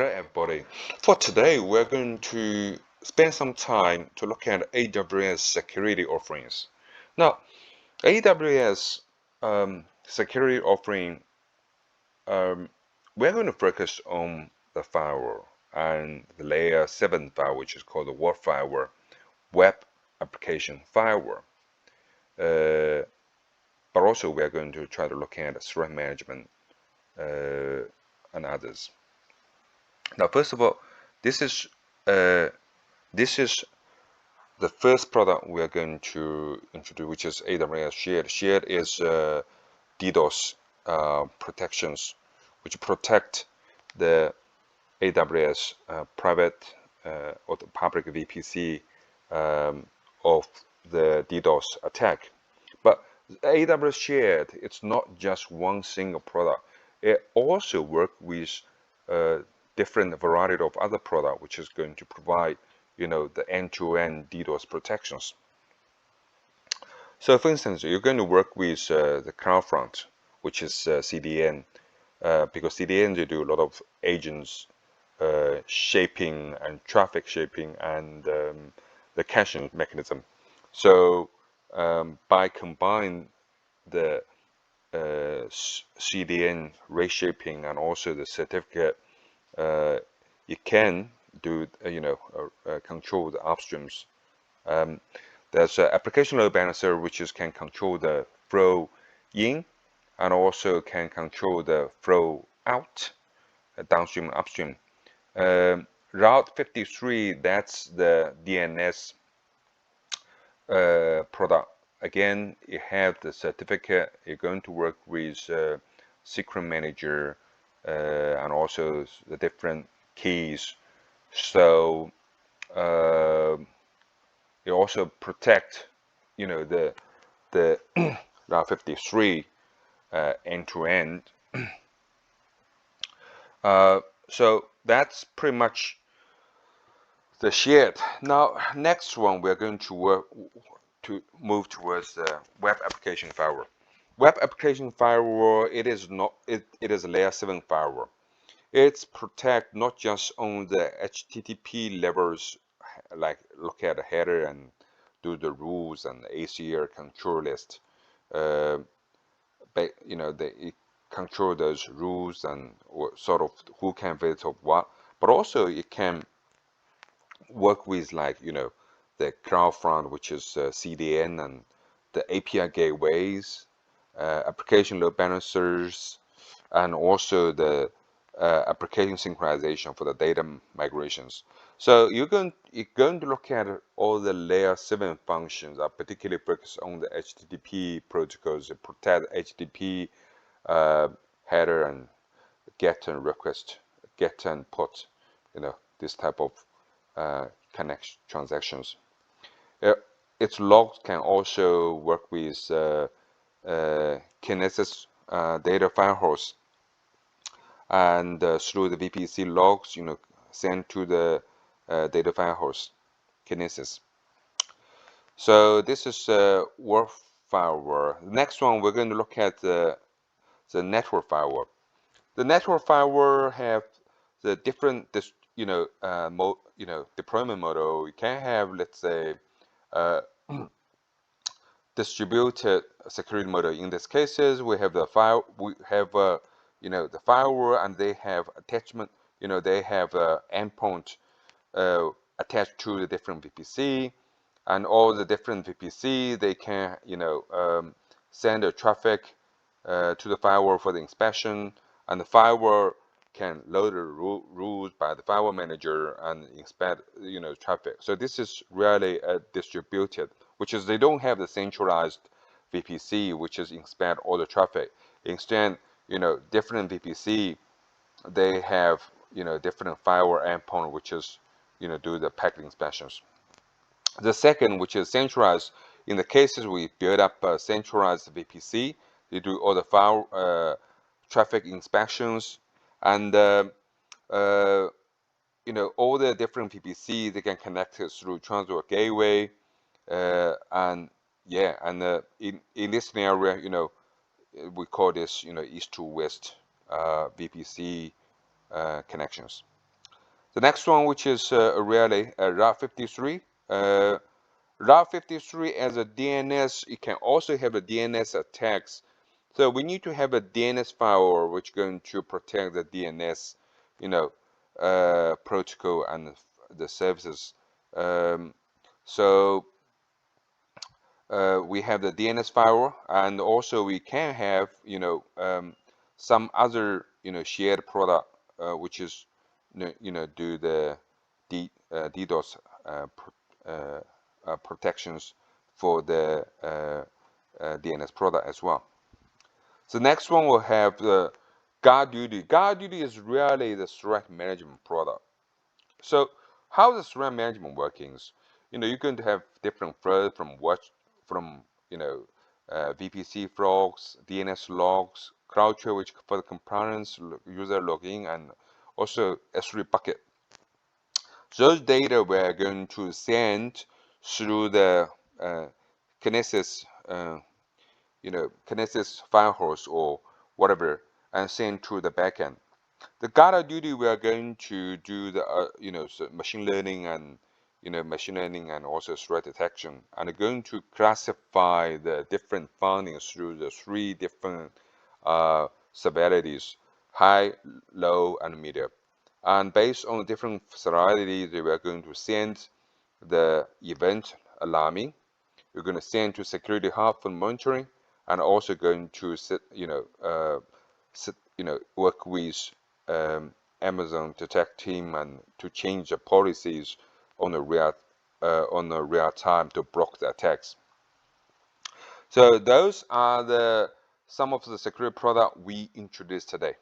Hello everybody. For today, we're going to spend some time to look at AWS security offerings. Now, AWS security offering, we're going to focus on the firewall and the layer 7 firewall, which is called the WAF firewall, Web Application Firewall. But also, we're going to try to look at threat management and others. Now, first of all, this is the first product we are going to introduce, which is AWS Shared. Shared is DDoS protections, which protect the AWS private or the public VPC of the DDoS attack. But AWS Shared, it's not just one single product. It also works with different variety of other product, which is going to provide, the end-to-end DDoS protections. So, for instance, you're going to work with the CloudFront, which is CDN, because CDN, they do a lot of agents shaping and traffic shaping and the caching mechanism. So, by combining the CDN reshaping and also the certificate, you can do control the upstreams. There's an application load balancer which can control the flow in and also can control the flow out, downstream and upstream. Route 53, that's the DNS product. Again, you have the certificate. You're going to work with secret manager and also the different keys. So you also protect, the Route 53 end to end. So that's pretty much the shared. Now, next one, we're going to move towards the Web Application Firewall. Web Application Firewall, it is a layer 7 firewall. It's protect not just on the HTTP levels, like look at the header and do the rules and ACL control list. But they control those rules and sort of who can visit of what. But also it can work with the CloudFront, which is CDN, and the API gateways, application load balancers, and also the application synchronization for the data migrations. So you're going to look at all the layer 7 functions are particularly focused on the HTTP protocols that protect HTTP header and get and request, get and put, this type of connection transactions. Its logs can also work with Kinesis data firehose, and through the VPC logs, sent to the data firehose, Kinesis. So this is WAF firewall. Next one, we're going to look at the network firewall. The network firewall have the different deployment model. You can have, let's say, distributed security model. In these cases, we have the the firewall, and they have attachment. They have endpoint attached to the different VPC, and all the different VPC they can send the traffic to the firewall for the inspection, and the firewall can load the rules by the firewall manager and inspect traffic. So this is really distributed, which is they don't have the centralized VPC which is inspect all the traffic. Instead, different VPC, they have different firewall endpoint which is do the packet inspections. The second, which is centralized, in the cases we build up a centralized VPC, they do all the file traffic inspections, and all the different VPC they can connect through transport gateway, in this scenario, we call this east to west VPC connections. The next one, which is really Route 53. Route 53 as a DNS, it can also have a DNS attacks. So we need to have a DNS firewall which is going to protect the DNS, protocol and the services. Um, so we have the DNS firewall, and also we can have, some other, shared product, which is, do the DDoS protections for the DNS product as well. So next one will have the GuardDuty. GuardDuty is really the threat management product. So how the threat management workings? You're going to have different threats from VPC logs, DNS logs, CrowdStrike for the components, user login, and also S3 bucket. Those data we're going to send through the Kinesis, Kinesis firehose or whatever, and send to the backend. The GuardDuty we are going to do the machine learning and also threat detection, and going to classify the different findings through the 3 different severities: high, low, and medium. And based on different severities, we are going to send the event alarming. We're going to send to security hub for monitoring, and also going to work with Amazon Detect team and to change the policies on the real time to block the attacks. So those are some of the security product we introduced today.